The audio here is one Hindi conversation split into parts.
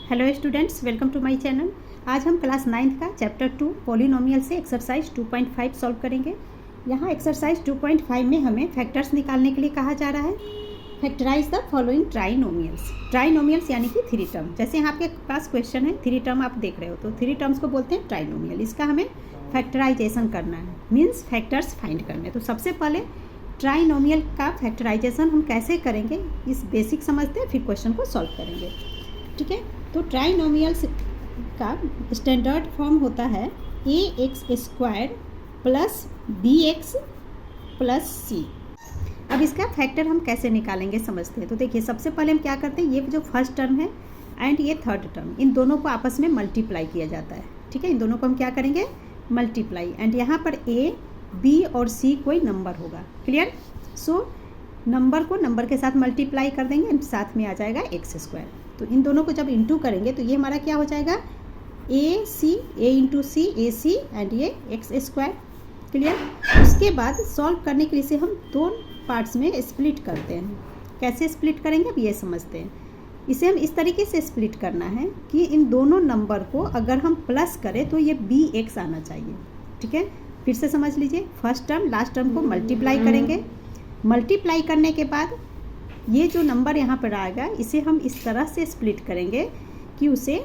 Hello students, welcome to my channel. आज हम क्लास 9th का चैप्टर 2 पॉलिनोमियल से एक्सरसाइज 2.5 सॉल्व करेंगे। यहाँ एक्सरसाइज 2.5 में हमें फैक्टर्स निकालने के लिए कहा जा रहा है। Factorise the following trinomials. Trinomials यानी कि 3 टर्म। जैसे यहाँ आपके पास क्वेश्चन है 3 टर्म आप देख रहे हो, तो 3 टर्म्स को बोलते हैं ट्राइनोमियल। इसका हमें फैक्टराइजेशन करना है, मीन्स फैक्टर्स फाइंड करने। तो सबसे पहले ट्राइनोमियल का फैक्टराइजेशन हम कैसे करेंगे इस बेसिक समझते हैं, फिर क्वेश्चन को सॉल्व करेंगे। ठीक है, तो ट्राइनोमियल्स का स्टैंडर्ड फॉर्म होता है ax² plus bx plus c। अब इसका फैक्टर हम कैसे निकालेंगे समझते हैं। तो देखिए, सबसे पहले हम क्या करते हैं, ये जो फर्स्ट टर्म है एंड ये थर्ड टर्म, इन दोनों को आपस में मल्टीप्लाई किया जाता है। ठीक है, इन दोनों को हम क्या करेंगे, मल्टीप्लाई। एंड यहाँ पर a, b और c कोई नंबर होगा। क्लियर। सो नंबर को नंबर के साथ मल्टीप्लाई कर देंगे एंड साथ में आ जाएगा x²। तो इन दोनों को जब इंटू करेंगे तो ये हमारा क्या हो जाएगा, a into C, A C and ये x²। क्लियर। उसके बाद सॉल्व करने के लिए इसे हम 2 पार्ट्स में स्प्लिट करते हैं। कैसे स्प्लिट करेंगे अब ये समझते हैं। इसे हम इस तरीके से स्प्लिट करना है कि इन दोनों नंबर को अगर हम प्लस करें तो ये bx आना चाहिए। ठीक है, फिर से समझ लीजिए, फर्स्ट टर्म लास्ट टर्म को मल्टीप्लाई करेंगे। मल्टीप्लाई करने के बाद ये जो नंबर यहाँ पर आएगा इसे हम इस तरह से स्प्लिट करेंगे कि उसे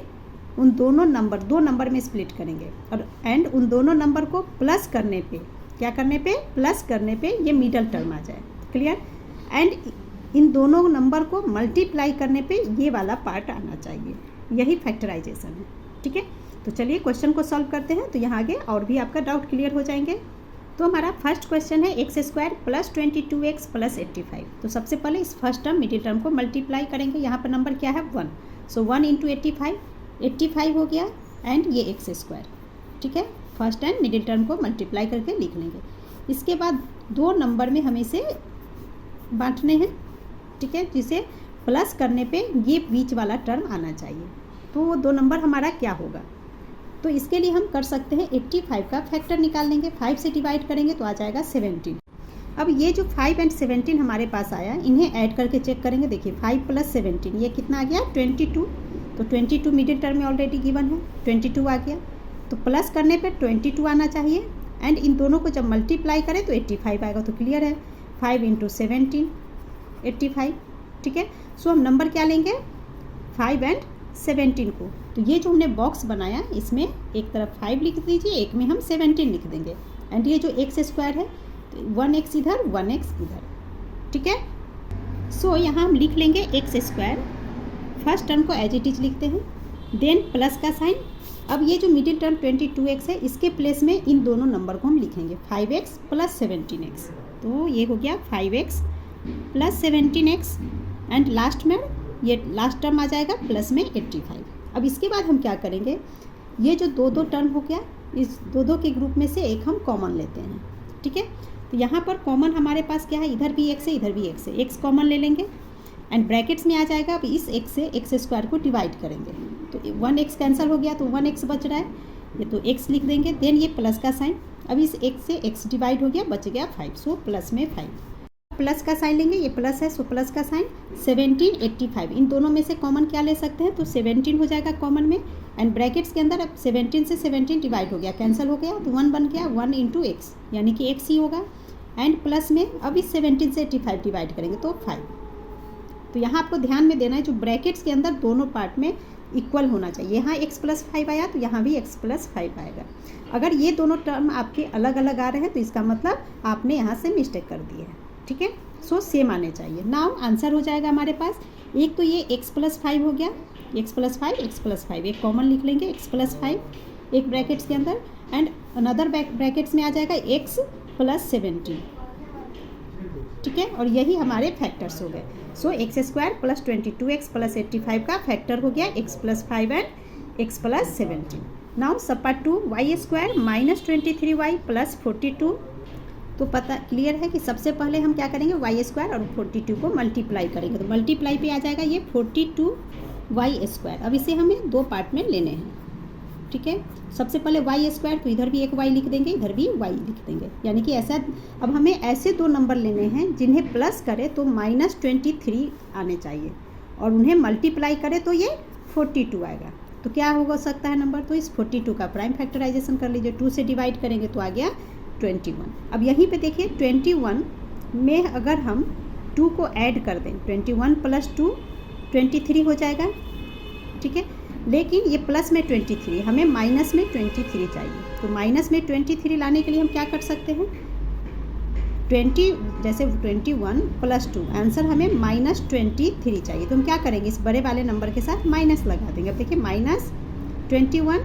उन दोनों नंबर 2 नंबर में स्प्लिट करेंगे और एंड उन दोनों नंबर को प्लस करने पे, क्या करने पे, प्लस करने पे ये मिडल टर्म आ जाए। क्लियर। एंड इन दोनों नंबर को मल्टीप्लाई करने पे ये वाला पार्ट आना चाहिए। यही फैक्टराइजेशन है। ठीक है, तो चलिए क्वेश्चन को सॉल्व करते हैं, तो यहाँ आगे और भी आपका डाउट क्लियर हो जाएंगे। तो हमारा फर्स्ट क्वेश्चन है x² प्लस 22x प्लस 85। तो सबसे पहले इस फर्स्ट टर्म मिडिल टर्म को मल्टीप्लाई करेंगे। यहाँ पर नंबर क्या है 1, सो 1 इंटू 85 हो गया एंड ये x²। ठीक है, फर्स्ट एंड मिडिल टर्म को मल्टीप्लाई करके लिख लेंगे। इसके बाद 2 नंबर में हमें इसे बांटने हैं। ठीक है, जिसे प्लस करने पे ये बीच वाला टर्म आना चाहिए। तो वो 2 नंबर हमारा क्या होगा, तो इसके लिए हम कर सकते हैं 85 का फैक्टर निकाल लेंगे। 5 से डिवाइड करेंगे तो आ जाएगा 17। अब ये जो 5 एंड 17 हमारे पास आया, इन्हें ऐड करके चेक करेंगे। देखिए 5 प्लस 17 ये कितना आ गया, 22। तो 22 मिडिल टर्म में ऑलरेडी गिवन है, 22 आ गया। तो प्लस करने पे 22 आना चाहिए एंड इन दोनों को जब मल्टीप्लाई करें तो 85 आएगा। तो क्लियर है, 5 इंटू 17 85। ठीक है, सो हम नंबर क्या लेंगे, 5 एंड 17 को। तो ये जो हमने बॉक्स बनाया इसमें एक तरफ 5 लिख दीजिए, एक में हम 17 लिख देंगे। एंड ये जो x² है तो 1x इधर 1x इधर। ठीक है, सो यहाँ हम लिख लेंगे x²। फर्स्ट टर्म को एज इट इज लिखते हैं, देन प्लस का साइन। अब ये जो मिडिल टर्म 22x है इसके प्लेस में इन दोनों नंबर को हम लिखेंगे 5x प्लस 17x। तो ये हो गया 5x plus 17x and last में ये लास्ट टर्म आ जाएगा प्लस में 85। अब इसके बाद हम क्या करेंगे, ये जो 2 टर्म हो गया, इस 2 के ग्रुप में से एक हम कॉमन लेते हैं। ठीक है, तो यहाँ पर कॉमन हमारे पास क्या है, इधर भी x है इधर भी x है, x कॉमन ले लेंगे एंड ब्रैकेट्स में आ जाएगा। अब इस x से x² को डिवाइड करेंगे तो 1x कैंसिल हो गया तो 1x बच रहा है, ये तो x लिख देंगे। देन ये प्लस का साइन, अब इस x से x डिवाइड हो गया, बच गया 5, सो प्लस में 5। प्लस का साइन लेंगे, ये प्लस है सो प्लस का साइन। 17 85, इन दोनों में से कॉमन क्या ले सकते हैं, तो 17 हो जाएगा कॉमन में एंड ब्रैकेट्स के अंदर अब 17 से 17 डिवाइड हो गया, कैंसिल हो गया, तो 1 बन गया, 1 इंटू x यानी कि x ही होगा। एंड प्लस में अब इस 17 से 85 डिवाइड करेंगे तो 5। तो यहाँ आपको ध्यान में देना है जो ब्रैकेट्स के अंदर दोनों पार्ट में इक्वल होना चाहिए। यहाँ x प्लस 5 आया तो यहाँ भी x प्लस 5 आएगा। अगर ये दोनों टर्म आपके अलग अलग आ रहे हैं तो इसका मतलब आपने यहाँ से मिस्टेक कर दी है। ठीक है, सो सेम आने चाहिए। नाउ आंसर हो जाएगा हमारे पास, एक तो ये x प्लस 5 हो गया, x प्लस 5 एक कॉमन लिख लेंगे, x प्लस 5 एक ब्रैकेट्स के अंदर एंड अनदर ब्रैकेट्स में आ जाएगा x प्लस 17। ठीक है, और यही हमारे फैक्टर्स हो गए। सो x² प्लस 22x प्लस 85 का फैक्टर हो गया x plus 5 and x plus 17। Now sub part 2, y² minus 23y plus 42। तो पता क्लियर है कि सबसे पहले हम क्या करेंगे, y² और 42 को मल्टीप्लाई करेंगे। तो मल्टीप्लाई पे आ जाएगा ये 42y²। अब इसे हमें 2 पार्ट में लेने हैं। ठीक है, सबसे पहले y² तो इधर भी एक y लिख देंगे, इधर भी y लिख देंगे, यानी कि ऐसा। अब हमें ऐसे 2 नंबर लेने हैं जिन्हें प्लस करें तो -23 आने चाहिए और उन्हें मल्टीप्लाई करें तो ये 42 आएगा। तो क्या हो सकता है नंबर, तो इस 42 का प्राइम फैक्टराइजेशन कर लीजिए, 2 से डिवाइड करेंगे तो आ गया 21। अब यहीं पे देखिए 21 में अगर हम 2 को ऐड कर दें, 21 + 2 23 हो जाएगा, ठीक है। लेकिन ये प्लस में 23, हमें माइनस में 23 चाहिए। तो माइनस में 23 लाने के लिए हम क्या कर सकते हैं, 20 जैसे 21 + 2 आंसर हमें -23 चाहिए। तो हम क्या करेंगे, इस बड़े वाले नंबर के साथ माइनस लगा देंगे। अब देखिए -21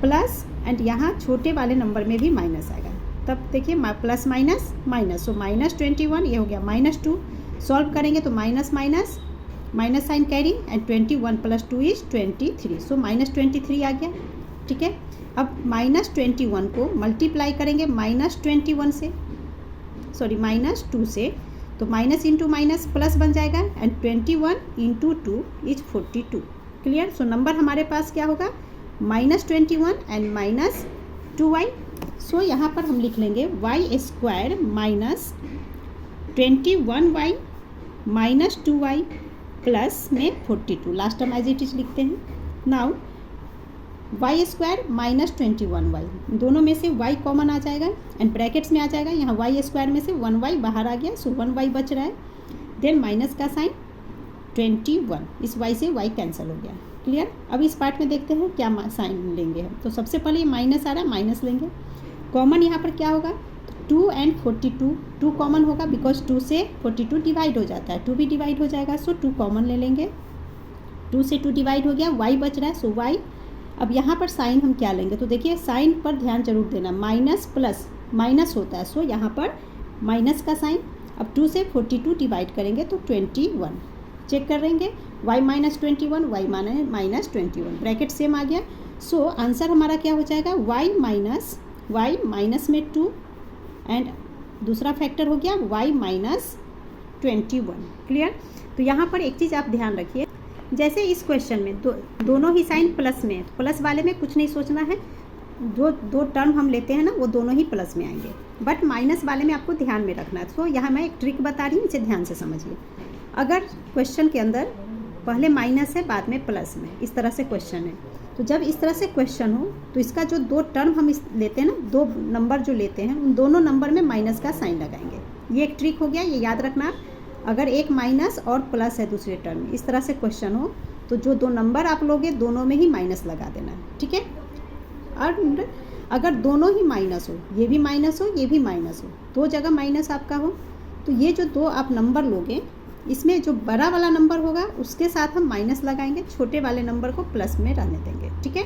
प्लस एंड यहाँ छोटे वाले नंबर में भी माइनस आएगा, तब देखिए प्लस माइनस माइनस, सो -21 ये हो गया -2। सॉल्व करेंगे तो minus minus minus sign carry and 21 + 2 = 23, so -23 आ गया, ठीक है। अब -21 को मल्टीप्लाई करेंगे -21 से, सॉरी -2 से, तो माइनस इंटू माइनस प्लस बन जाएगा एंड 21 × 2 = 42। क्लियर। सो नंबर हमारे पास क्या होगा, -21 एंड -2y। सो यहाँ पर हम लिख लेंगे y² - 21y - 2y प्लस में 42, last term as it is लिखते हैं। नाउ y² - 21y, दोनों में से y कॉमन आ जाएगा एंड ब्रैकेट्स में आ जाएगा, यहाँ y² में से 1y बाहर आ गया, सो 1y बच रहा है। देन माइनस का साइन 21, इस y से y कैंसिल हो गया। क्लियर। अब इस पार्ट में देखते हैं क्या साइन लेंगे हम। तो सबसे पहले ये माइनस आ रहा है, माइनस लेंगे। कॉमन यहाँ पर क्या होगा, 2 एंड 42, 2 कॉमन होगा बिकॉज 2 से 42 डिवाइड हो जाता है, 2 भी डिवाइड हो जाएगा, सो 2 कॉमन ले लेंगे। 2 से 2 डिवाइड हो गया, y बच रहा है, सो y। अब यहाँ पर साइन हम क्या लेंगे, तो देखिए साइन पर ध्यान जरूर देना, माइनस प्लस माइनस होता है, सो यहाँ पर माइनस का साइन। अब 2 से 42 डिवाइड करेंगे तो 21, चेक कर लेंगे y - 21 y - 21, ब्रैकेट सेम आ गया। सो आंसर हमारा क्या हो जाएगा, y माइनस में 2 एंड दूसरा फैक्टर हो गया y - 21। क्लियर। तो यहाँ पर एक चीज़ आप ध्यान रखिए, जैसे इस क्वेश्चन में दोनों ही साइन प्लस में, प्लस वाले में कुछ नहीं सोचना है, दो टर्म हम लेते हैं ना वो दोनों ही प्लस में आएंगे, बट माइनस वाले में आपको ध्यान में रखना है। तो यहाँ मैं एक ट्रिक बता रही हूँ, इसे ध्यान से समझिए। अगर क्वेश्चन के अंदर पहले माइनस है बाद में प्लस में, इस तरह से क्वेश्चन है, तो जब इस तरह से क्वेश्चन हो तो इसका जो 2 टर्म हम लेते हैं ना, 2 नंबर जो लेते हैं, उन दोनों नंबर में माइनस का साइन लगाएंगे। ये एक ट्रिक हो गया, ये याद रखना। अगर एक माइनस और प्लस है दूसरे टर्म में, इस तरह से क्वेश्चन हो तो जो 2 नंबर आप लोगे दोनों में ही माइनस लगा देना है, ठीक है। और अगर दोनों ही माइनस हो, ये भी माइनस हो ये भी माइनस हो, 2 जगह माइनस आपका हो, तो ये जो 2 आप नंबर लोगे, इसमें जो बड़ा वाला नंबर होगा उसके साथ हम माइनस लगाएंगे, छोटे वाले नंबर को प्लस में रहने देंगे, ठीक है।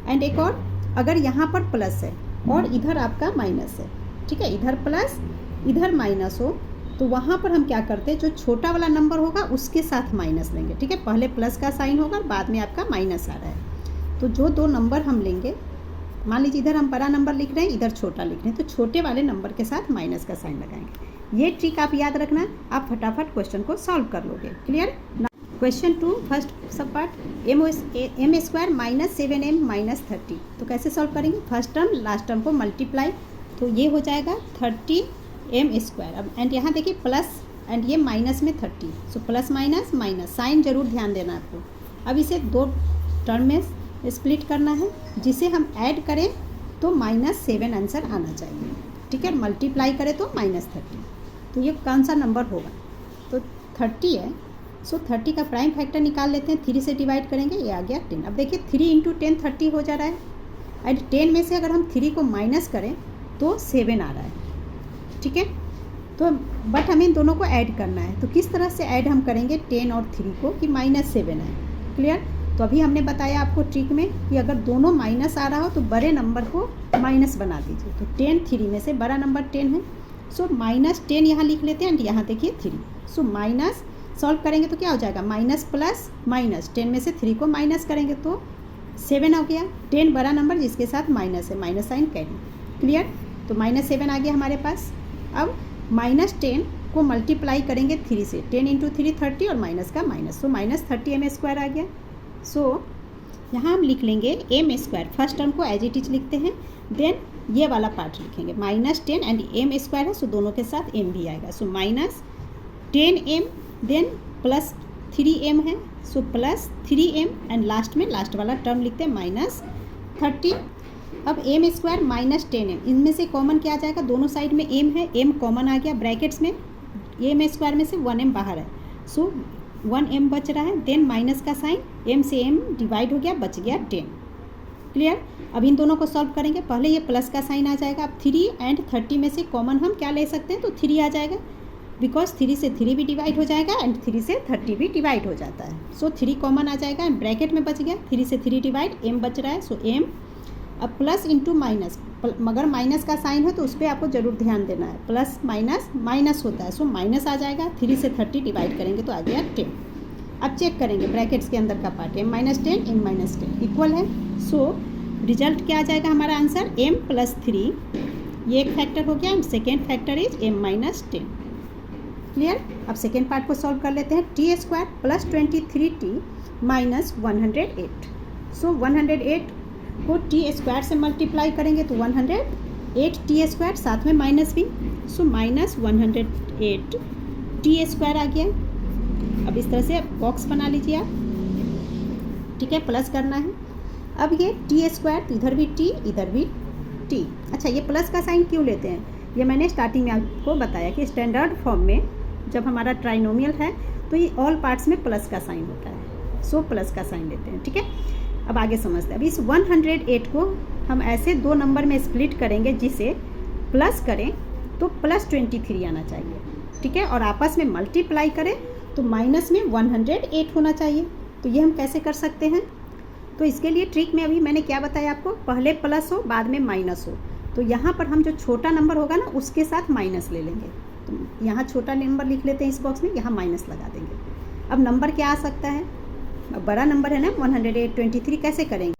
एंड एक और, अगर यहाँ पर प्लस है और इधर आपका माइनस है, ठीक है, इधर प्लस इधर माइनस हो, तो वहाँ पर हम क्या करते हैं, जो छोटा वाला नंबर होगा उसके साथ माइनस लेंगे, ठीक है। पहले प्लस का साइन होगा, बाद में आपका माइनस आ रहा है, तो जो 2 नंबर हम लेंगे, मान लीजिए इधर हम बड़ा नंबर लिख रहे हैं, इधर छोटा लिख रहे हैं, तो छोटे वाले नंबर के साथ माइनस का साइन लगाएंगे। ये ट्रिक आप याद रखना, आप फटाफट क्वेश्चन को सॉल्व कर लोगे। क्लियर। क्वेश्चन 2 फर्स्ट सब पार्ट, m² - 7m - 30। तो कैसे सॉल्व करेंगे, फर्स्ट टर्म लास्ट टर्म को मल्टीप्लाई, तो ये हो जाएगा 30m²। अब एंड यहाँ देखिए प्लस एंड ये माइनस में 30, so plus minus minus, sign जरूर ध्यान देना आपको। अब इसे 2 टर्म में स्प्लिट करना है, जिसे हम ऐड करें तो -7 आंसर आना चाहिए, ठीक है। मल्टीप्लाई करें तो -30, तो ये कौन सा नंबर होगा, तो 30 है, सो 30 का प्राइम फैक्टर निकाल लेते हैं, 3 से डिवाइड करेंगे, ये आ गया 10। अब देखिए 3 × 10 30 हो जा रहा है, एंड 10 में से अगर हम 3 को माइनस करें तो 7 आ रहा है, ठीक है। तो बट हमें इन दोनों को ऐड करना है, तो किस तरह से ऐड हम करेंगे 10 और 3 को कि -7 है। क्लियर। तो अभी हमने बताया आपको ट्रिक में कि अगर दोनों माइनस आ रहा हो तो बड़े नंबर को माइनस बना दीजिए, तो 10 3 में से बड़ा नंबर 10 है, सो -10 यहाँ लिख लेते हैं एंड यहाँ देखिए 3, सो माइनस सॉल्व करेंगे तो क्या हो जाएगा, माइनस प्लस माइनस, 10 में से 3 को माइनस करेंगे तो 7 हो गया, 10 बड़ा नंबर जिसके साथ माइनस है, माइनस साइन कैरी। क्लियर। तो -7 आ गया हमारे पास। अब -10 को मल्टीप्लाई करेंगे 3 से, 10 × 3 30 और माइनस का माइनस, सो -30m² आ गया। सो यहाँ हम लिख लेंगे m², फर्स्ट टर्म को एज इट इज लिखते हैं, देन ये वाला पार्ट लिखेंगे -10 एंड m² है, सो दोनों के साथ m भी आएगा, सो -10m देन प्लस 3m है, so plus 3m and last में लास्ट वाला टर्म लिखते हैं -30। अब m स्क्वायर माइनस 10m, इनमें से कॉमन क्या आ जाएगा, दोनों साइड में m है, m कॉमन आ गया, ब्रैकेट्स में m स्क्वायर में से 1m बाहर है, सो 1m बच रहा है, देन माइनस का साइन, m से m डिवाइड हो गया, बच गया 10। क्लियर। अब इन दोनों को सॉल्व करेंगे, पहले ये प्लस का साइन आ जाएगा, अब 3 एंड 30 में से कॉमन हम क्या ले सकते हैं, तो 3 आ जाएगा, बिकॉज 3 से 3 भी डिवाइड हो जाएगा एंड 3 से 30 भी डिवाइड हो जाता है, सो 3 कॉमन आ जाएगा एंड ब्रैकेट में बच गया, 3 से 3 डिवाइड, m बच रहा है, सो m। अब प्लस इंटू माइनस, मगर माइनस का साइन है तो उस पर आपको जरूर ध्यान देना है, प्लस माइनस माइनस होता है, सो माइनस आ जाएगा, 3 से 30 डिवाइड करेंगे तो आ गया 10। अब चेक करेंगे ब्रैकेट्स के अंदर का part, m minus 10 m minus 10 equal है, सो रिजल्ट क्या आ जाएगा हमारा आंसर, m प्लस 3, ये एक फैक्टर हो गया and second factor is m minus 10। Clear. अब सेकेंड पार्ट को सॉल्व कर लेते हैं, T square plus 23t minus 108, सो 108 को टी स्क्वायर से मल्टीप्लाई करेंगे तो 108 टी स्क्वायर, साथ में माइनस भी, सो माइनस 108 टी स्क्वायर आ गया। अब इस तरह से बॉक्स बना लीजिए आप, ठीक है, प्लस करना है। अब ये टी स्क्वायर, इधर भी टी इधर भी टी। अच्छा, ये प्लस का साइन क्यों लेते हैं, ये मैंने स्टार्टिंग में आपको बताया कि स्टैंडर्ड फॉर्म में जब हमारा ट्राइनोमियल है तो ये ऑल पार्ट्स में प्लस का साइन होता है, सो प्लस का साइन लेते हैं, ठीक है। अब आगे समझते हैं। अब इस 108 को हम ऐसे दो नंबर में स्प्लिट करेंगे जिसे प्लस करें तो प्लस 23 आना चाहिए, ठीक है, और आपस में मल्टीप्लाई करें तो माइनस में 108 होना चाहिए। तो ये हम कैसे कर सकते हैं, तो इसके लिए ट्रिक में अभी मैंने क्या बताया आपको, पहले प्लस हो बाद में माइनस हो, तो यहाँ पर हम जो छोटा नंबर होगा ना उसके साथ माइनस ले लेंगे, तो यहाँ छोटा नंबर लिख लेते हैं इस बॉक्स में, यहाँ माइनस लगा देंगे। अब नंबर क्या आ सकता है, अब बड़ा नंबर है ना 108, 23 कैसे करेंगे,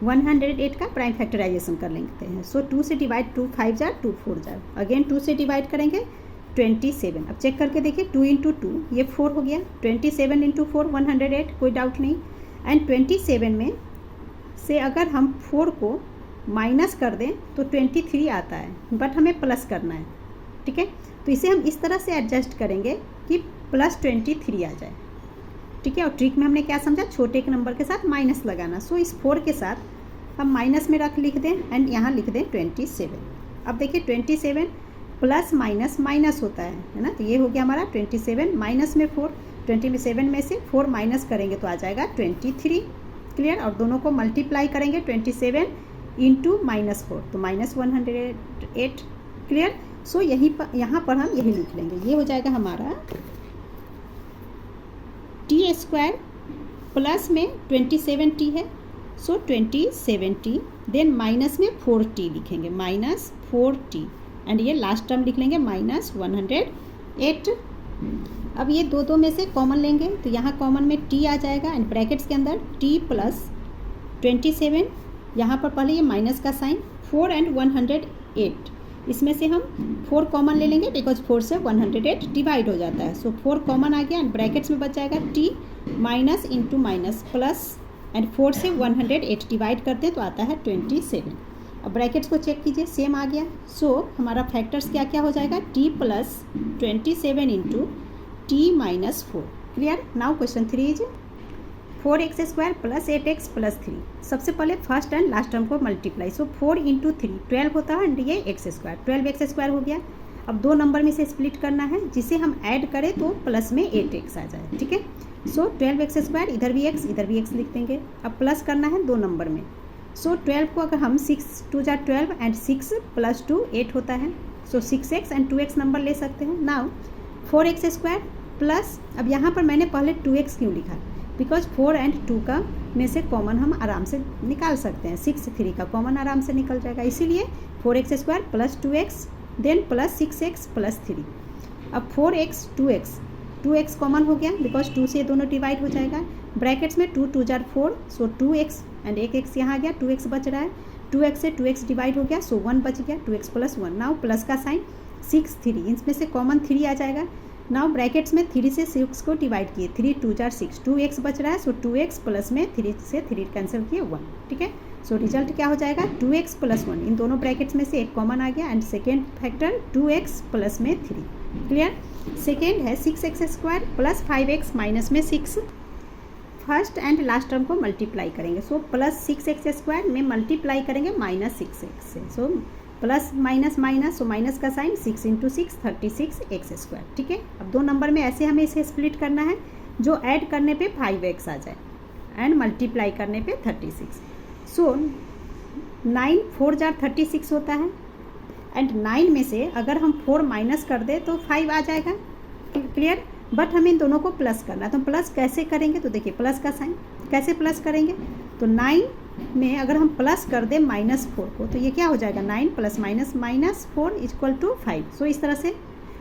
108 का प्राइम फैक्टराइजेशन कर लेते हैं, सो 2 से डिवाइड, 2 5 जार 2 4 जार, अगेन 2 से डिवाइड करेंगे 27। अब चेक करके देखिए 2 इंटू 2 ये 4 हो गया, 27 इंटू 4 108, कोई डाउट नहीं। एंड 27 में से अगर हम 4 को माइनस कर दें तो 23 आता है, बट हमें प्लस करना है, ठीक है, तो इसे हम इस तरह से एडजस्ट करेंगे कि प्लस 23 आ जाए, ठीक है। और ट्रिक में हमने क्या समझा, छोटे के नंबर के साथ माइनस लगाना, सो इस 4 के साथ हम माइनस में लिख दें एंड यहाँ लिख दें 27। अब देखिए 27 प्लस माइनस माइनस होता है ना, तो ये हो गया हमारा 27 माइनस में 4, 27 में से 4 माइनस करेंगे तो आ जाएगा 23। क्लियर। और दोनों को मल्टीप्लाई करेंगे 27 इंटू -4 तो -108। क्लियर। सो यहाँ पर हम यही लिख लेंगे, ये हो जाएगा हमारा टी स्क्वायर प्लस में 27t है, सो 27t, देन माइनस में 4t लिखेंगे, -4t, एंड ये लास्ट टर्म लिख लेंगे -108। अब ये दो में से कॉमन लेंगे तो यहाँ कॉमन में t आ जाएगा एंड ब्रैकेट्स के अंदर t प्लस 27, यहाँ पर पहले ये माइनस का साइन, 4 एंड 108, इसमें से हम 4 कॉमन ले लेंगे बिकॉज 4 से 108 डिवाइड हो जाता है, सो 4 कॉमन आ गया एंड ब्रैकेट्स में बच जाएगा t minus into minus plus, and 4 से 108 डिवाइड करते हैं तो आता है 27। अब ब्रैकेट्स को चेक कीजिए, सेम आ गया, सो हमारा फैक्टर्स क्या क्या हो जाएगा, t plus 27 into T minus 4। Clear. Now question 3 is 4x square plus 8x plus 3। सबसे पहले फर्स्ट एंड लास्ट टर्म को मल्टीप्लाई, सो 4 इंटू 3 12 होता है एंड ये एक्स स्क्वायर, 12x स्क्वायर हो गया। अब दो नंबर में से स्प्लिट करना है, जिसे हम ऐड करें तो प्लस में 8x आ जाए, ठीक है। सो 12x स्क्वायर, इधर भी x लिख देंगे। अब प्लस करना है दो नंबर में, सो 12 को अगर हम 6 2 जार 12 एंड 6 प्लस 2 8 होता है, सो 6x एंड 2x नंबर ले सकते हैं। नाउ 4x स्क्वायर प्लस, अब यहाँ पर मैंने पहले 2x क्यों लिखा, बिकॉज 4 एंड 2 का में से कॉमन हम आराम से निकाल सकते हैं, 6 3 का कॉमन आराम से निकल जाएगा, इसीलिए 4x square plus 2x then plus 6x plus 3। अब 4x 2x कॉमन हो गया बिकॉज 2 से दोनों डिवाइड हो जाएगा, ब्रैकेट्स में 2 2 जार 4, सो 2x एंड एक x यहाँ आ गया, 2x बच रहा है, 2x से 2x डिवाइड हो गया, सो 1 बच गया, 2x प्लस 1। नाउ प्लस का साइन 6 3, इसमें से कॉमन 3 आ जाएगा। नाउ ब्रैकेट्स में 3 से 6 को डिवाइड किए, 3 2 जार 6, 2x बच रहा है, सो 2x प्लस में 3 से 3 कैंसिल किए 1, ठीक है। सो रिजल्ट क्या हो जाएगा, 2x प्लस 1, इन दोनों ब्रैकेट्स में से एक कॉमन आ गया and second factor 2x plus में 3। क्लियर। सेकेंड है 6x² प्लस 5x माइनस में 6, फर्स्ट एंड लास्ट टर्म को मल्टीप्लाई करेंगे। सो प्लस 6x² में मल्टीप्लाई करेंगे माइनस 6x से। सो plus minus minus, so minus का साइन, 6 × 6 36x²। ठीक है, अब दो नंबर में ऐसे हमें इसे स्प्लिट करना है जो ऐड करने पे 5x आ जाए एंड मल्टीप्लाई करने पे 36। सो 9 4 जार 36 होता है एंड 9 में से अगर हम 4 माइनस कर दे तो 5 आ जाएगा। क्लियर, बट हमें इन दोनों को प्लस करना है। तो प्लस कैसे करेंगे, तो देखिए प्लस का साइन कैसे प्लस करेंगे, तो 9 में अगर हम प्लस कर दें -4 को तो ये क्या हो जाएगा, 9 + -4 = 5। सो इस तरह से,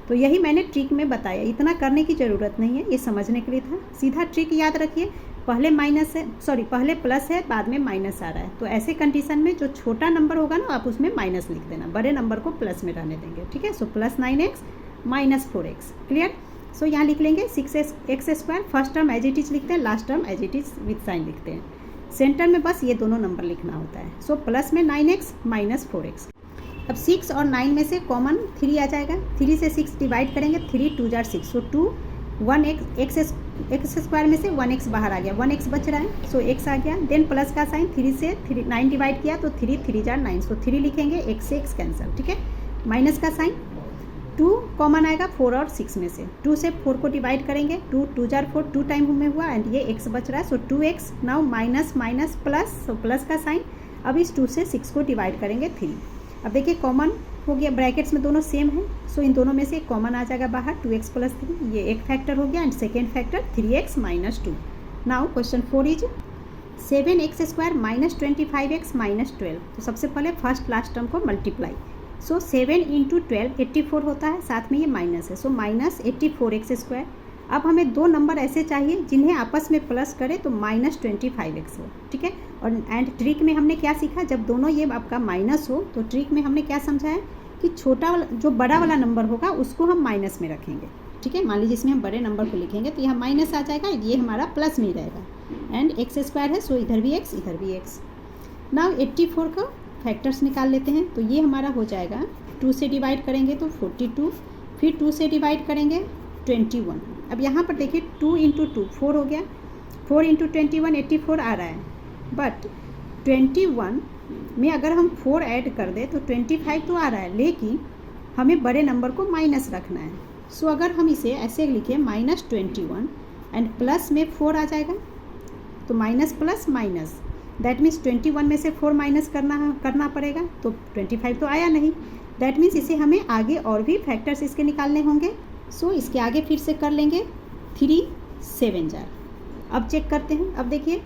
तो यही मैंने ट्रिक में बताया, इतना करने की ज़रूरत नहीं है, ये समझने के लिए था। सीधा ट्रिक याद रखिए, पहले माइनस है, सॉरी पहले प्लस है, बाद में माइनस आ रहा है, तो ऐसे कंडीशन में जो छोटा नंबर होगा ना आप उसमें माइनस लिख देना, बड़े नंबर को प्लस में रहने देंगे। ठीक है, सो +9x -4x। क्लियर। सो यहाँ लिख लेंगे 6x², first term as it is लिखते हैं, last term as it is with sign लिखते हैं, सेंटर में बस ये दोनों नंबर लिखना होता है। सो प्लस में 9x -4x। अब 6 और 9 में से कॉमन 3 आ जाएगा, 3 से 6 डिवाइड करेंगे, 3 2 जार 6, सो 2 1x² में से 1x बाहर आ गया, 1x बच रहा है, सो x आ गया। देन प्लस का साइन, 3 से 9 डिवाइड किया तो 3 3 जार 9, सो 3 लिखेंगे, x से x कैंसिल। ठीक है, माइनस का साइन, 2 कॉमन आएगा 4 और 6 में से, 2 से 4 को डिवाइड करेंगे, 2 2 जार 4, 2 टाइम में हुआ एंड ये x बच रहा है, सो 2x। Now minus minus plus, so plus का साइन, अब इस 2 से 6 को डिवाइड करेंगे 3। अब देखिए कॉमन हो गया, ब्रैकेट्स में दोनों सेम है, सो इन दोनों में से एक कॉमन आ जाएगा बाहर, 2x + 3, ये एक फैक्टर हो गया and second factor 3x - 2। Now question 4 is 7x² - 25x - 12। तो सबसे पहले फर्स्ट लास्ट टर्म को मल्टीप्लाई, सो 7 × 12 84 होता है, साथ में ये माइनस है, सो -84x²। अब हमें दो नंबर ऐसे चाहिए जिन्हें आपस में प्लस करें तो -25x हो। ठीक है, और एंड ट्रिक में हमने क्या सीखा, जब दोनों ये आपका माइनस हो तो ट्रिक में हमने क्या समझा है कि छोटा वाला जो बड़ा वाला नंबर होगा उसको हम माइनस में रखेंगे। ठीक है, मान लीजिए इसमें हम बड़े नंबर को लिखेंगे तो यहाँ माइनस आ जाएगा, ये हमारा प्लस में ही रहेगा एंड x² है, सो इधर भी x इधर भी x। नाउ 84 का फैक्टर्स निकाल लेते हैं, तो ये हमारा हो जाएगा 2 से डिवाइड करेंगे तो 42, फिर 2 से डिवाइड करेंगे 21। अब यहाँ पर देखिए 2 × 2 4 हो गया, 4 × 21 84 आ रहा है, बट 21 में अगर हम 4 ऐड कर दें तो 25 तो आ रहा है, लेकिन हमें बड़े नंबर को माइनस रखना है। सो अगर हम इसे ऐसे लिखें -21 एंड प्लस में 4 आ जाएगा, तो minus plus minus, that means 21 में से 4 माइनस करना पड़ेगा, तो 25 तो आया नहीं, दैट मीन्स इसे हमें आगे और भी फैक्टर्स इसके निकालने होंगे। सो इसके आगे फिर से कर लेंगे 3 7 जार। अब चेक करते हैं, अब देखिए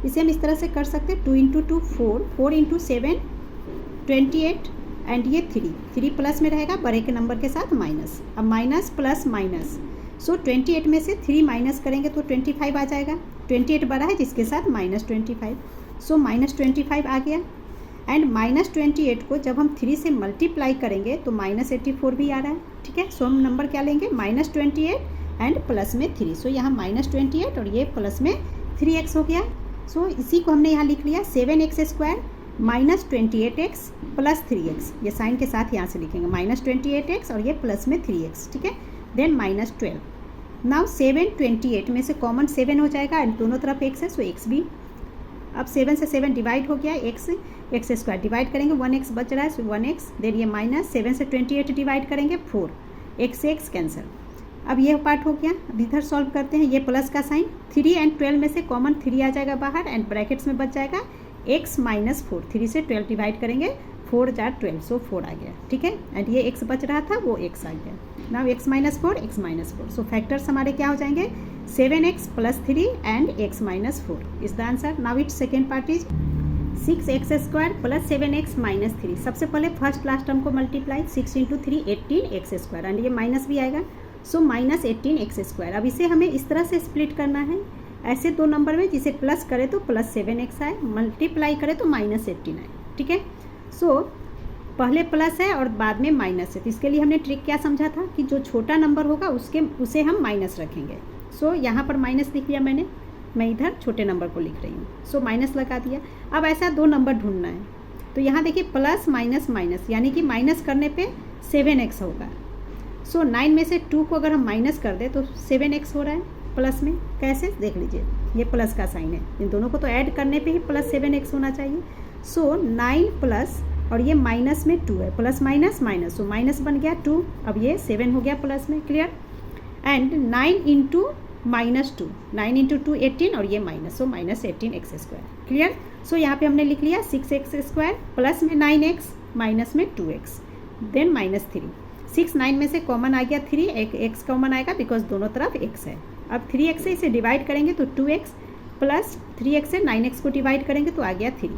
इसे हम इस तरह से कर सकते हैं, 2 × 2 4, 4 × 7 28 एंड ये 3 प्लस में रहेगा बड़े के नंबर के साथ माइनस। अब माइनस प्लस माइनस, सो 28 में से 3 माइनस करेंगे तो 25 आ जाएगा, 28 बड़ा है जिसके साथ -25, सो -25 आ गया एंड -28 को जब हम 3 से मल्टीप्लाई करेंगे तो -84 भी आ रहा है। ठीक है, सो हम नंबर क्या लेंगे, -28 एंड प्लस में 3, सो यहाँ -28 और ये प्लस में 3x हो गया। सो इसी को हमने यहाँ लिख लिया 7x² -28x + 3x, ये साइन के साथ यहाँ से लिखेंगे, -28x और ये प्लस में 3x। ठीक है, देन -12। नाउ 7 28 में से कॉमन 7 हो जाएगा एंड दोनों तरफ x है, सो x भी। अब 7 से 7 डिवाइड हो गया, x² डिवाइड करेंगे 1x बच रहा है, सो 1x, देन ये माइनस 7 से 28 डिवाइड करेंगे 4, x से x कैंसिल। अब ये पार्ट हो गया, अब इधर सॉल्व करते हैं, ये प्लस का साइन, 3 एंड 12 में से कॉमन 3 आ जाएगा बाहर एंड ब्रैकेट्स में बच जाएगा x - 4, 3 से 12 डिवाइड करेंगे 4 जार 12, सो 4 आ गया। ठीक है, एंड ये x बच रहा था वो x आ गया। नाउ x - 4 x - 4, सो फैक्टर्स हमारे क्या हो जाएंगे, 7x + 3 and x - 4 is the answer. Now it's second part is 6x² + 7x - 3। सबसे पहले फर्स्ट लास्ट टर्म को मल्टीप्लाई, 6 × 3 18x² एंड ये माइनस भी आएगा, सो -18x²। अब इसे हमें इस तरह से स्प्लिट करना है, ऐसे दो नंबर में जिसे प्लस करे तो +7x आए, मल्टीप्लाई करे तो -18 आए। ठीक है, सो पहले प्लस है और बाद में माइनस है, तो इसके लिए हमने ट्रिक क्या समझा था कि जो छोटा नंबर होगा उसे हम माइनस रखेंगे। सो यहाँ पर माइनस लिख लिया मैंने, मैं इधर छोटे नंबर को लिख रही हूँ, सो माइनस लगा दिया। अब ऐसा दो नंबर ढूंढना है, तो यहाँ देखिए प्लस माइनस माइनस, यानी कि माइनस करने पे 7x होगा, सो 9 में से 2 को अगर हम माइनस कर दें तो 7x हो रहा है प्लस में। कैसे, देख लीजिए, ये प्लस का साइन है, इन दोनों को तो ऐड करने पे ही प्लस 7x होना चाहिए। सो 9 प्लस, और ये माइनस में 2 है, plus minus minus, so minus बन गया 2, अब ये 7 हो गया प्लस में। क्लियर। एंड 9 इंटू -2, 9 इंटू 2 18, और ये माइनस, सो -18x²। क्लियर। सो यहाँ पे हमने लिख लिया 6x² प्लस में 9x माइनस में 2x, देन -3। 6 9 में से कॉमन आ गया 3, एक x कॉमन आएगा बिकॉज दोनों तरफ x है। अब 3x से इसे डिवाइड करेंगे तो 2x, प्लस 3x से 9x को डिवाइड करेंगे तो आ गया 3,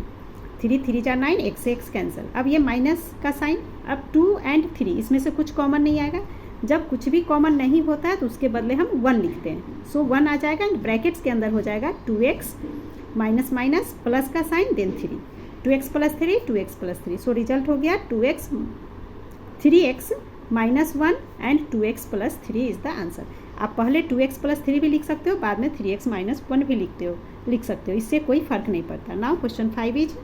3 जा 9, x से x कैंसिल। अब ये माइनस का साइन, अब 2 and 3 इसमें से कुछ कॉमन नहीं आएगा। जब कुछ भी कॉमन नहीं होता है तो उसके बदले हम 1 लिखते हैं। सो 1 आ जाएगा, ब्रैकेट्स के अंदर हो जाएगा 2x माइनस माइनस प्लस का sign, then 3, 2x plus 3, 2x plus 3। So result हो गया 3x -1 and 2x plus 3 is the answer. आप पहले 2x प्लस 3 भी लिख सकते हो, बाद में 3x -1 भी लिख सकते हो, इससे कोई फर्क नहीं पड़ता। Now question 5 is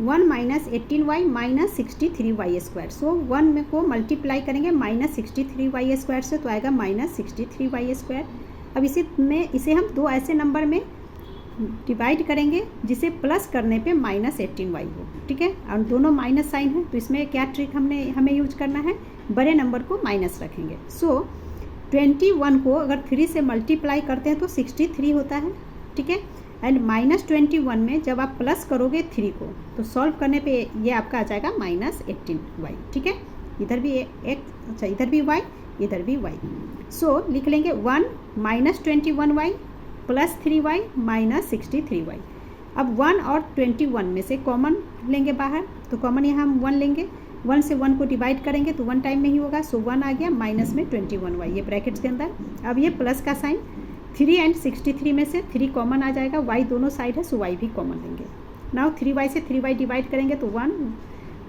1 - 18y - 63y²। सो 1 में को मल्टीप्लाई करेंगे -63y² से तो आएगा -63y²। अब इसे हम दो ऐसे नंबर में डिवाइड करेंगे जिसे प्लस करने पे -18y हो। ठीक है, और दोनों माइनस साइन है, तो इसमें क्या ट्रिक हमें यूज करना है, बड़े नंबर को माइनस रखेंगे। सो 21 को अगर 3 से मल्टीप्लाई करते हैं तो 63 होता है। ठीक है, एंड -21 में जब आप प्लस करोगे 3 को तो सॉल्व करने पे ये आपका आ जाएगा -18y। ठीक है, इधर भी अच्छा इधर भी y, इधर भी y। सो लिख लेंगे 1 -21y plus 3y minus 63y। अब 1 और 21 में से कॉमन लेंगे बाहर, तो कॉमन यहाँ हम 1 लेंगे, 1 से 1 को डिवाइड करेंगे तो 1 टाइम में ही होगा। सो 1 आ गया माइनस में 21y, ये ब्रैकेट्स के अंदर। अब ये प्लस का साइन, 3 एंड 63 में से 3 कॉमन आ जाएगा, y दोनों साइड है, सो y भी कॉमन लेंगे। नाउ 3y से 3y डिवाइड करेंगे तो 1,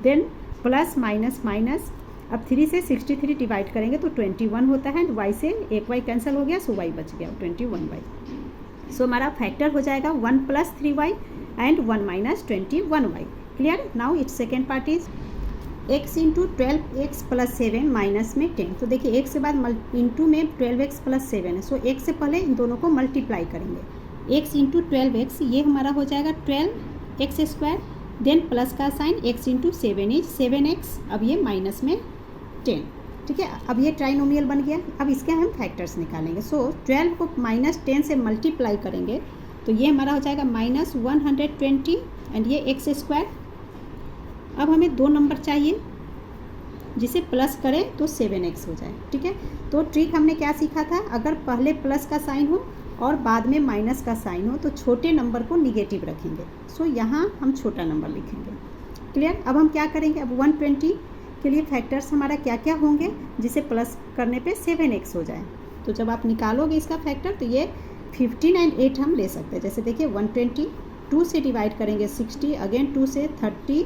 देन प्लस माइनस माइनस। अब 3 से 63 डिवाइड करेंगे तो 21 होता है, y से एक y कैंसिल हो गया, सो y बच गया 21y। सो हमारा फैक्टर हो जाएगा 1 + 3y and 1 - 21y। Clear. Now it's second part is x into 12x + 7 minus में 10। तो देखिए x के बाद इंटू में 12x + 7 है, सो x से पहले इन दोनों को मल्टीप्लाई करेंगे। x इंटू 12x ये हमारा हो जाएगा 12x², देन प्लस का sign, x into 7 is 7x, अब ये माइनस में 10। ठीक है, अब ये ट्राइनोमियल बन गया। अब इसके हम फैक्टर्स निकालेंगे। सो 12 को -10 से मल्टीप्लाई करेंगे तो ये हमारा हो जाएगा -120 एंड ये x²। अब हमें 2 नंबर चाहिए जिसे प्लस करें तो 7x हो जाए। ठीक है, तो ट्रिक हमने क्या सीखा था, अगर पहले प्लस का साइन हो और बाद में माइनस का साइन हो तो छोटे नंबर को निगेटिव रखेंगे। सो यहाँ हम छोटा नंबर लिखेंगे। क्लियर। अब हम क्या करेंगे, अब 120 के लिए फैक्टर्स हमारा क्या क्या होंगे जिसे प्लस करने पे 7x हो जाए। तो जब आप निकालोगे इसका फैक्टर तो ये 15 एंड 8 हम ले सकते हैं। जैसे देखिए 120 2 से डिवाइड करेंगे 60, अगेन 2 से 30,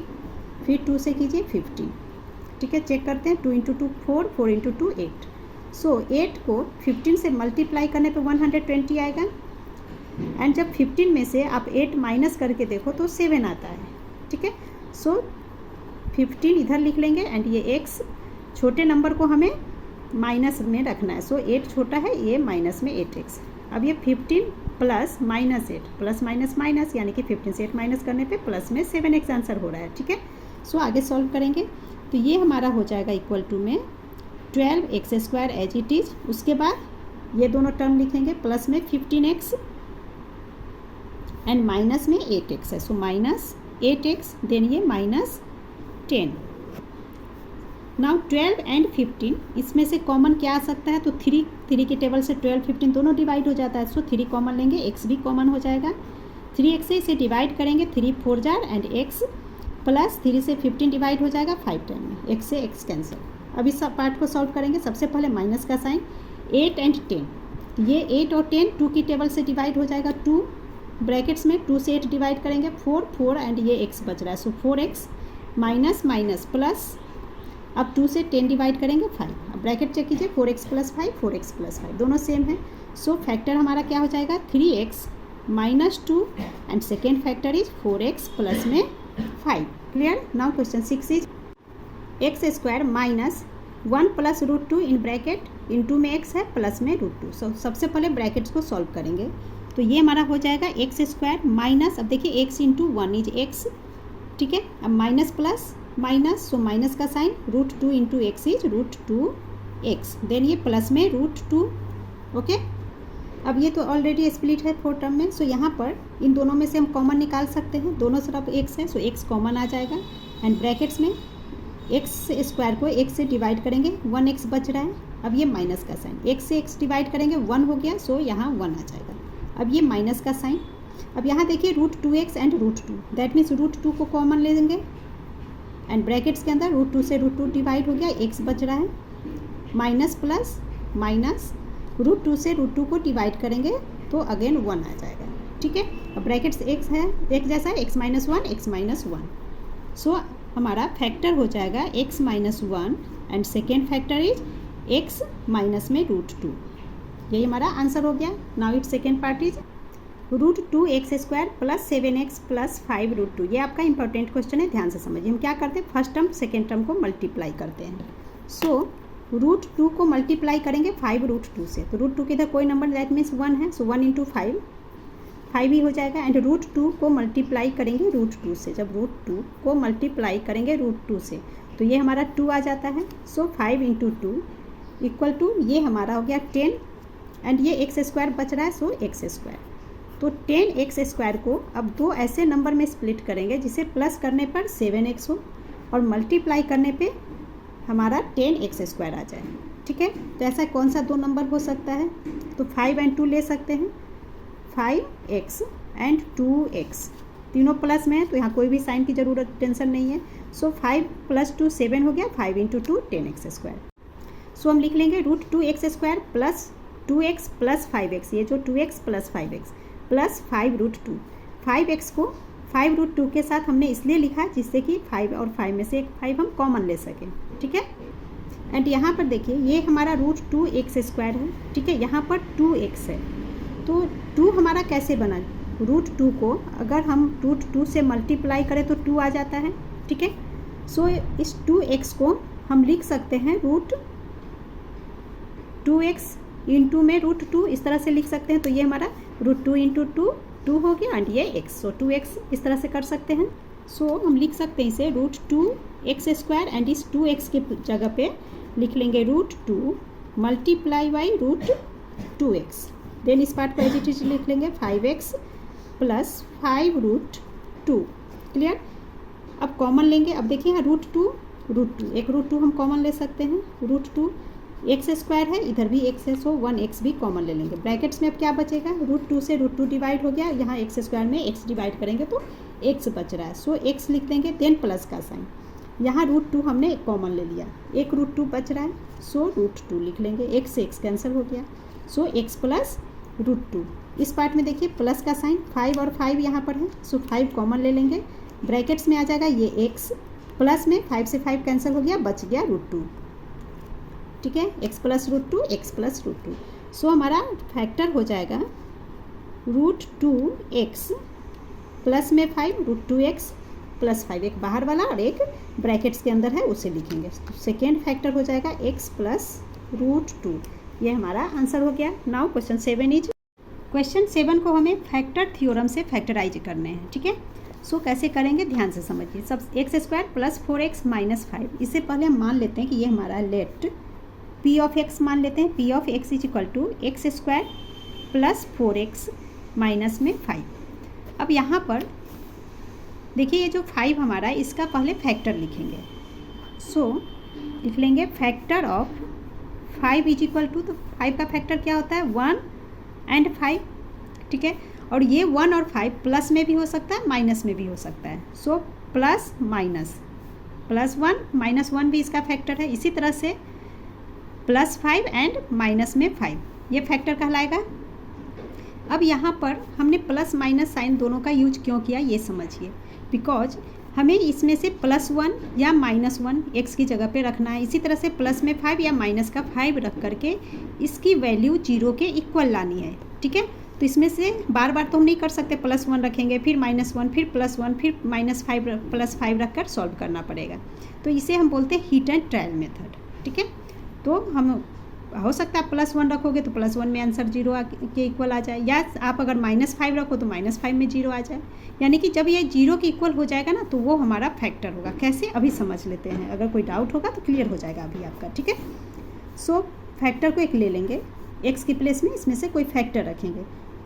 फिर 2 से कीजिए 15। ठीक है, चेक करते हैं, 2 इंटू 2 4, 4 इंटू 2 8। सो 8 को 15 से मल्टीप्लाई करने पे 120 आएगा, एंड जब 15 में से आप 8 माइनस करके देखो तो 7 आता है। ठीक है, सो 15 इधर लिख लेंगे एंड ये x छोटे नंबर को हमें माइनस में रखना है। सो 8 छोटा है, ये माइनस में 8x। अब ये 15 प्लस -8 प्लस माइनस माइनस, यानी कि 15 से 8 माइनस करने पे प्लस में 7x आंसर हो रहा है। ठीक है, सो आगे सॉल्व करेंगे तो ये हमारा हो जाएगा इक्वल टू में 12x² एज इट इज। उसके बाद ये दोनों टर्म लिखेंगे, प्लस में 15x एंड माइनस में 8x है, सो -8x, देन ये -10। नाउ 12 एंड 15 इसमें से कॉमन क्या आ सकता है, तो 3 की टेबल से 12 15 दोनों डिवाइड हो जाता है, सो 3 कॉमन लेंगे, x भी कॉमन हो जाएगा। 3x से इसे डिवाइड करेंगे, 3 4 जार एंड x प्लस 3 से 15 डिवाइड हो जाएगा 5 टाइम में, x से x कैंसिल। अब इस पार्ट को सॉल्व करेंगे, सबसे पहले माइनस का साइन, 8 एंड 10, ये 8 और 10 2 की टेबल से डिवाइड हो जाएगा 2, ब्रैकेट्स में 2 से 8 डिवाइड करेंगे 4 एंड ये x बच रहा है, सो 4x माइनस माइनस प्लस, अब 2 से 10 डिवाइड करेंगे 5, अब ब्रैकेट चेक कीजिए, 4x + 5 4x + 5 दोनों सेम है। सो फैक्टर हमारा क्या हो जाएगा 3x - 2 and second factor is 4x plus में 5। Clear. Now question 6 is x² 1 plus root two in bracket into में x है प्लस में रूट टू। सबसे पहले ब्रैकेट्स को सॉल्व करेंगे तो ये हमारा हो जाएगा एक्स स्क्वायर माइनस, अब देखिए x into one is x, ठीक है। अब minus plus minus, so minus का sign, root two into x is root two x, then ये प्लस में रूट टू, ओके। अब ये तो ऑलरेडी स्प्लिट है 4 टर्म में, सो यहाँ पर इन दोनों में से हम कॉमन निकाल सकते हैं, दोनों तरफ x है, सो x कॉमन आ जाएगा एंड ब्रैकेट्स में एक्स स्क्वायर को x से डिवाइड करेंगे, 1x बच रहा है। अब ये माइनस का साइन, x से x डिवाइड करेंगे 1 हो गया, सो यहाँ 1 आ जाएगा। अब ये माइनस का साइन, अब यहाँ देखिए root 2x and root 2, that means root 2 को कॉमन ले लेंगे एंड ब्रैकेट्स के अंदर रूट 2 से रूट 2 डिवाइड हो गया, x बच रहा है, माइनस प्लस माइनस, रूट 2 से रूट 2 को डिवाइड करेंगे तो अगेन 1 आ जाएगा, ठीक है। अब ब्रैकेट्स x है, एक जैसा है, x minus one x minus one, so हमारा फैक्टर हो जाएगा x minus one and second factor is x minus में रूट 2, यही हमारा आंसर हो गया। Now it second part is root 2x square plus 7x plus 5 root 2। ये आपका इंपॉर्टेंट क्वेश्चन है, ध्यान से समझिए। हम क्या करते हैं, फर्स्ट टर्म सेकेंड टर्म को मल्टीप्लाई करते हैं। सो रूट 2 को मल्टीप्लाई करेंगे 5 रूट 2 से, तो रूट 2 के इधर कोई नंबर दैट मीन्स 1 है, सो 1 इंटू 5 ही हो जाएगा एंड रूट 2 को मल्टीप्लाई करेंगे रूट 2 से, जब रूट 2 को मल्टीप्लाई करेंगे रूट 2 से तो ये हमारा 2 आ जाता है, सो 5 इंटू 2 इक्वल टू ये हमारा हो गया 10 एंड ये एक्स स्क्वायर बच रहा है, सो एक्स स्क्वायर। तो 10x स्क्वायर को अब दो ऐसे नंबर में स्प्लिट करेंगे जिसे प्लस करने पर 7x हो और मल्टीप्लाई करने पे हमारा 10x स्क्वायर आ जाए, ठीक है। तो ऐसा कौन सा दो नंबर हो सकता है, तो 5 एंड 2 ले सकते हैं, 5x एंड 2x, तीनों प्लस में है तो यहाँ कोई भी साइन की ज़रूरत, टेंशन नहीं है। सो 5 प्लस 2 7 हो गया, 5 इंटू 2 10x स्क्वायर। सो हम लिख लेंगे root 2x square plus 2x plus 5x, ये जो 2x plus 5x plus 5 root 2, 5x को 5 रूट 2 के साथ हमने इसलिए लिखा जिससे कि 5 और 5 में से एक 5 हम कॉमन ले सकें, ठीक है। एंड यहाँ पर देखिए ये हमारा रूट 2x स्क्वायर है, ठीक है, यहाँ पर 2x है, तो 2 हमारा कैसे बना, रूट 2 को अगर हम रूट 2 से मल्टीप्लाई करें तो 2 आ जाता है, ठीक है। सो इस 2x को हम लिख सकते हैं रूट 2x इंटू में रूट 2, इस तरह से लिख सकते हैं, तो ये हमारा रूट 2 इंटू 2 हो गया एंड ये x, सो 2x इस तरह से कर सकते हैं। सो हम लिख सकते हैं इसे रूट 2x स्क्वायर एंड इस 2x के जगह पे लिख लेंगे root 2 multiply by root 2x, then इस पार्ट को एज इट इज लिख लेंगे 5x प्लस 5 रूट 2, क्लियर। अब कॉमन लेंगे, अब देखिए यहाँ रूट 2 एक रूट 2 हम कॉमन ले सकते हैं, रूट 2 एक्स स्क्वायर है, इधर भी एक्स है, सो 1x भी कॉमन ले लेंगे। ब्रैकेट्स में अब क्या बचेगा, रूट 2 से रूट 2 डिवाइड हो गया, यहाँ एक्स स्क्वायर में x डिवाइड करेंगे तो x बच रहा है, सो x लिख देंगे, देन प्लस का साइन, यहाँ रूट 2 हमने कॉमन ले लिया, एक रूट 2 बच रहा है, सो रूट 2 लिख लेंगे, x से x कैंसिल हो गया, सो x प्लस रूट 2। इस पार्ट में देखिए प्लस का साइन, 5 और 5 यहाँ पर है, सो 5 कॉमन ले लेंगे, ब्रैकेट्स में आ जाएगा ये x, प्लस में 5 से 5 कैंसिल हो गया, बच गया रूट 2, ठीक है, x plus root 2 x plus root 2। So हमारा फैक्टर हो जाएगा रूट 2x प्लस में 5 रूट 2x प्लस 5, एक बाहर वाला और एक ब्रैकेट्स के अंदर है उसे लिखेंगे, तो सेकेंड फैक्टर हो जाएगा x प्लस रूट 2, ये हमारा आंसर हो गया। नाउ क्वेश्चन 7 इज, क्वेश्चन 7 को हमें फैक्टर थ्योरम से फैक्टराइज करने हैं, ठीक है। सो कैसे करेंगे ध्यान से समझिए, सब x square plus 4x minus 5, इससे पहले हम मान लेते हैं कि ये हमारा लेट p ऑफ x मान लेते हैं, p of x is equal to x square plus 4x minus में 5। अब यहाँ पर देखिए ये जो 5 हमारा है इसका पहले फैक्टर लिखेंगे, सो लिख लेंगे factor of 5 is equal to, तो 5 का फैक्टर क्या होता है 1 एंड 5, ठीक है, और ये 1 और 5 प्लस में भी हो सकता है माइनस में भी हो सकता है, सो प्लस माइनस, प्लस 1 माइनस 1 भी इसका फैक्टर है, इसी तरह से प्लस 5 एंड माइनस में 5 ये फैक्टर कहलाएगा। अब यहाँ पर हमने प्लस माइनस साइन दोनों का यूज क्यों किया ये समझिए, बिकॉज हमें इसमें से +1 या -1 x की जगह पे रखना है, इसी तरह से प्लस में 5 या माइनस का 5 रख करके इसकी वैल्यू 0 के इक्वल लानी है, ठीक है। तो इसमें से बार बार तो हम नहीं कर सकते, +1 रखेंगे फिर -1 फिर +1 फिर -5 +5 रख कर सॉल्व करना पड़ेगा, तो इसे हम बोलते हैं हीट एंड ट्रायल मेथड, ठीक है। तो हम हो सकता है +1 रखोगे तो +1 में आंसर 0 के इक्वल आ जाए, या आप अगर -5 रखो तो -5 में 0 आ जाए। यानी कि जब ये 0 के इक्वल हो जाएगा ना तो वो हमारा फैक्टर होगा। कैसे, अभी समझ लेते हैं, अगर कोई डाउट होगा तो क्लियर हो जाएगा अभी आपका, ठीक है। सो फैक्टर को एक ले लेंगे, x की प्लेस में इसमें से कोई फैक्टर रखेंगे।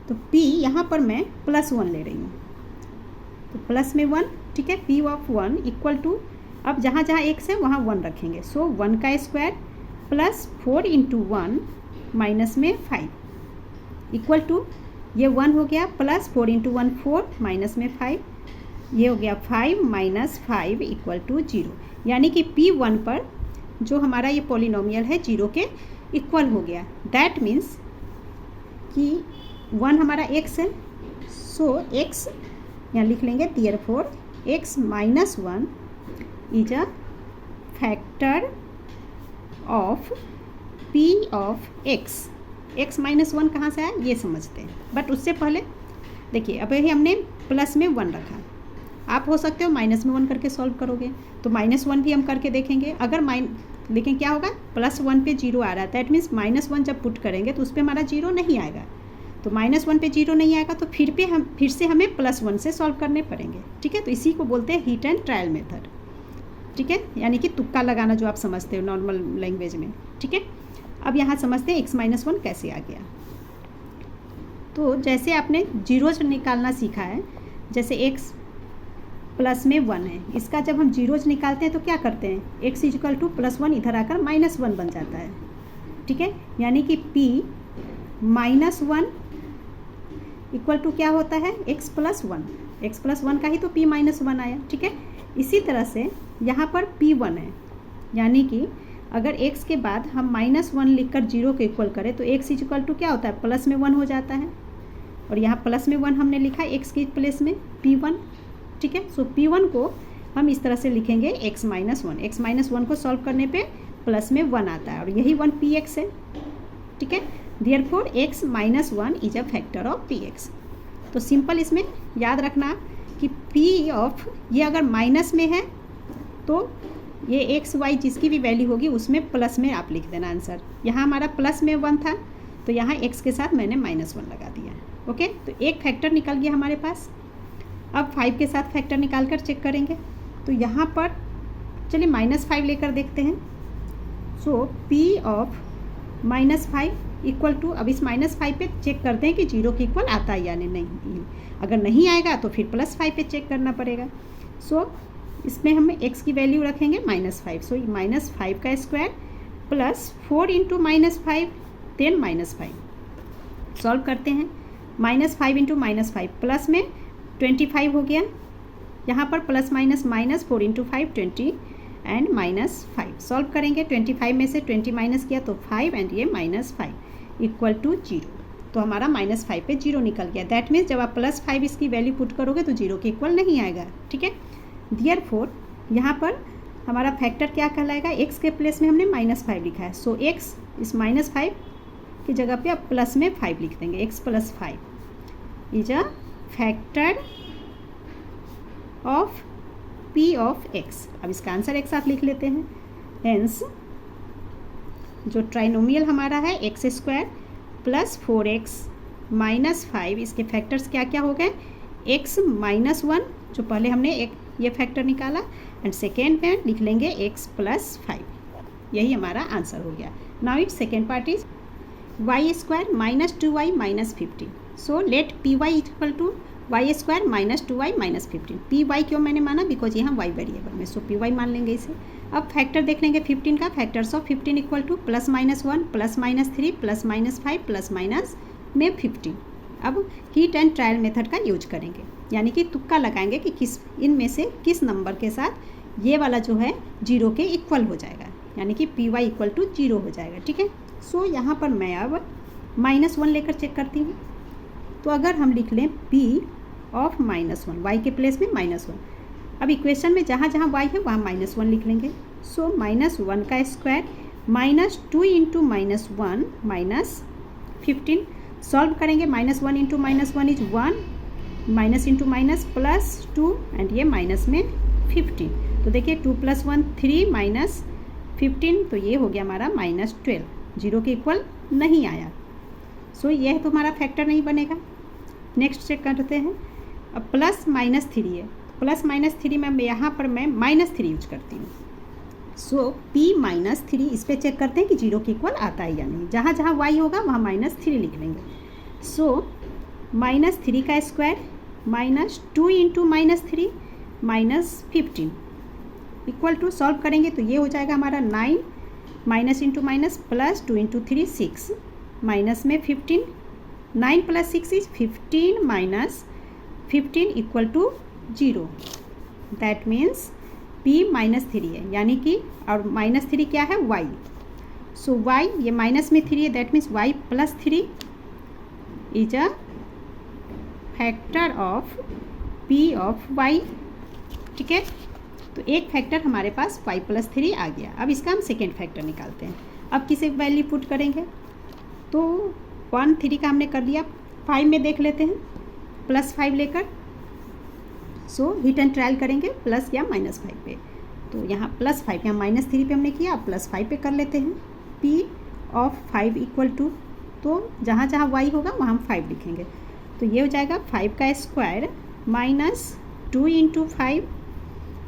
तो p यहाँ पर मैं +1 ले रही हूँ, तो प्लस में 1, ठीक है। p ऑफ 1 इक्वल टू, अब जहाँ जहाँ x है वहाँ 1 रखेंगे। सो 1 का स्क्वायर प्लस 4 इंटू 1 माइनस में 5 इक्वल टू, ये 1 हो गया, प्लस 4 इंटू 1 4 माइनस में 5, ये हो गया 5 माइनस 5 इक्वल टू 0। यानी कि p1 पर जो हमारा ये पॉलिनोमियल है 0 के इक्वल हो गया। दैट मीन्स कि 1 हमारा x है, सो x यहाँ लिख लेंगे, therefore x minus 1 is a factor of p of x minus 1 कहाँ से आया ये समझते हैं। बट उससे पहले देखिए, अब यही हमने प्लस में 1 रखा, आप हो सकते हो माइनस में 1 करके सॉल्व करोगे, तो -1 भी हम करके देखेंगे। अगर लेकिन क्या होगा, +1 पे 0 आ रहा है, दैट मीन्स -1 जब पुट करेंगे तो उस पर हमारा 0 नहीं आएगा। तो -1 पे 0 नहीं आएगा तो फिर से हमें +1 से सॉल्व करने पड़ेंगे, ठीक है। तो इसी को बोलते हैं हिट एंड ट्रायल मेथड, ठीक है, यानी कि तुक्का लगाना, जो आप समझते हो नॉर्मल लैंग्वेज में, ठीक है। अब यहाँ समझते हैं x माइनस 1 कैसे आ गया। तो जैसे आपने जीरोज निकालना सीखा है, जैसे x प्लस में 1 है, इसका जब हम जीरोज निकालते हैं तो क्या करते हैं, x इक्वल टू +1 इधर आकर -1 बन जाता है, ठीक है। यानी कि p -1 इक्वल टू क्या होता है, x प्लस 1 का ही तो p -1 आया, ठीक है। इसी तरह से यहाँ पर p1 है, यानी कि अगर x के बाद हम -1 लिखकर 0 के इक्वल करें तो x इक्वल टू क्या होता है, प्लस में 1 हो जाता है। और यहाँ प्लस में 1 हमने लिखा x की प्लेस में p1, ठीक है। सो p1 को हम इस तरह से लिखेंगे x माइनस 1 को सॉल्व करने पे प्लस में 1 आता है, और यही 1 px है, ठीक है। Therefore x minus 1 is a factor of px। तो सिंपल इसमें याद रखना कि p ऑफ, ये अगर माइनस में है तो ये x y जिसकी भी वैल्यू होगी उसमें प्लस में आप लिख देना आंसर। यहाँ हमारा प्लस में 1 था तो यहाँ x के साथ मैंने -1 लगा दिया, ओके। तो एक फैक्टर निकल गया हमारे पास। अब 5 के साथ फैक्टर निकाल कर चेक करेंगे। तो यहाँ पर चलिए -5 लेकर देखते हैं। सो p ऑफ -5 इक्वल टू, अब इस -5 पे चेक करते हैं कि 0 के इक्वल आता है या नहीं। अगर नहीं आएगा तो फिर +5 पे चेक करना पड़ेगा। सो इसमें हम x की वैल्यू रखेंगे -5। सो -5 का स्क्वायर प्लस 4 इंटू -5 10 -5 सॉल्व करते हैं। -5 इंटू -5 प्लस में 25 हो गया, यहाँ पर plus minus -4 into 5 20 and -5 solve करेंगे। 25 में से 20 माइनस किया तो 5 एंड ये -5 इक्वल टू 0। तो हमारा -5 पे 0 निकल गया। दैट मीन्स जब आप +5 इसकी वैल्यू पुट करोगे तो 0 के इक्वल नहीं आएगा, ठीक है। देयरफॉर यहाँ पर हमारा फैक्टर क्या कहलाएगा, x के प्लेस में हमने -5 लिखा है। सो x इस -5 की जगह पे अब प्लस में 5 लिख देंगे। x plus 5 is a factor of p of x। अब इसका आंसर एक साथ लिख लेते हैं। हेंस जो ट्राइनोमियल हमारा है x² प्लस 4x माइनस 5, इसके फैक्टर्स क्या क्या हो गए, x माइनस 1 जो पहले हमने एक ये फैक्टर निकाला, एंड सेकेंड में लिख लेंगे x प्लस 5। यही हमारा आंसर हो गया। Now it's second part is y² minus 2y minus 15। So let py equal to y² minus 2y minus 15। py क्यों मैंने माना, बिकॉज यहाँ y वेरिएबल में, सो py मान लेंगे इसे। अब फैक्टर देख लेंगे 15 का। Factors of 15 equal to +-1 +-3 +-5 plus में 15। अब हीट एंड ट्रायल मेथड का यूज करेंगे, यानी कि तुक्का लगाएंगे कि किस इनमें से किस नंबर के साथ ये वाला जो है 0 के इक्वल हो जाएगा, यानी कि py इक्वल टू 0 हो जाएगा, ठीक है। सो यहाँ पर मैं अब -1 लेकर चेक करती हूँ। तो अगर हम लिख लें p ऑफ -1, y के प्लेस में -1। अब इक्वेशन में जहाँ जहाँ y है वहाँ -1 लिख लेंगे। सो -1 का स्क्वायर -2 इंटू -1 माइनस 15 सॉल्व करेंगे। -1 into -1 is 1, minus into minus +2 and ये माइनस में 15। तो देखिए 2 + 1 3 माइनस 15, तो ये हो गया हमारा -12, 0 के इक्वल नहीं आया। सो यह तो हमारा फैक्टर नहीं बनेगा। नेक्स्ट चेक करते हैं। अब प्लस माइनस 3 है, प्लस माइनस 3 में यहाँ पर मैं -3 यूज करती हूँ। सो P-3 इस पर चेक करते हैं कि 0 के इक्वल आता है या नहीं। जहाँ जहाँ y होगा वहाँ -3 लिख लेंगे। सो -3 का square -2 into -3 -15 equal to, solve करेंगे तो ये हो जाएगा हमारा 9 minus into minus plus 2 into 3 6 minus में 15, 9 + 6 is 15 minus 15 equal to 0। That means P-3 है, यानी कि और -3 क्या है y। सो y ये माइनस में 3 है, that means y + 3 is a factor of P of y। ठीक है, तो एक फैक्टर हमारे पास y + 3 आ गया। अब इसका हम सेकेंड फैक्टर निकालते हैं। अब किसे वैल्यू पुट करेंगे, तो 1 3 का हमने कर लिया, 5 में देख लेते हैं +5 लेकर। सो हिट एंड ट्रायल करेंगे प्लस या -5 पे। तो यहाँ +5, यहाँ -3 पे हमने किया, +5 पे कर लेते हैं। P ऑफ 5 इक्वल टू, तो जहाँ जहाँ y होगा वहाँ हम 5 लिखेंगे। तो ये हो जाएगा 5 का स्क्वायर -2 इंटू 5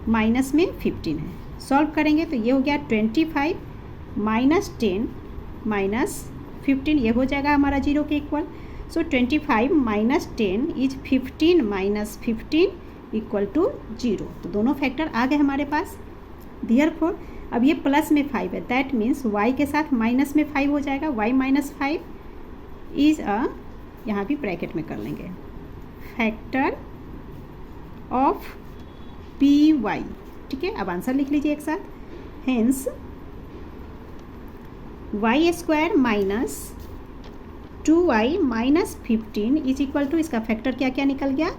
माइनस में 15 है। सॉल्व करेंगे तो ये हो गया 25 -10 -15, ये हो जाएगा हमारा 0 के इक्वल। So 25 - 10 is 15 - 15 equal to 0। तो दोनों फैक्टर आ गए हमारे पास। देयरफॉर अब ये प्लस में 5 है, दैट मीन्स y के साथ माइनस में 5 हो जाएगा। y - 5 इज अ, यहाँ भी ब्रैकेट में कर लेंगे, फैक्टर ऑफ Py। ठीक है, अब आंसर लिख लीजिए एक साथ। Hence y² - 2y - 15 is equal to, इसका फैक्टर क्या क्या निकल गया,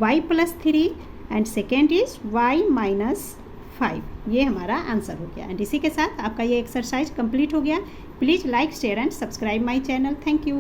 y + 3 and second is y - 5। ये हमारा आंसर हो गया। एंड इसी के साथ आपका ये एक्सरसाइज कंप्लीट हो गया। Please like, share and subscribe my channel. Thank you.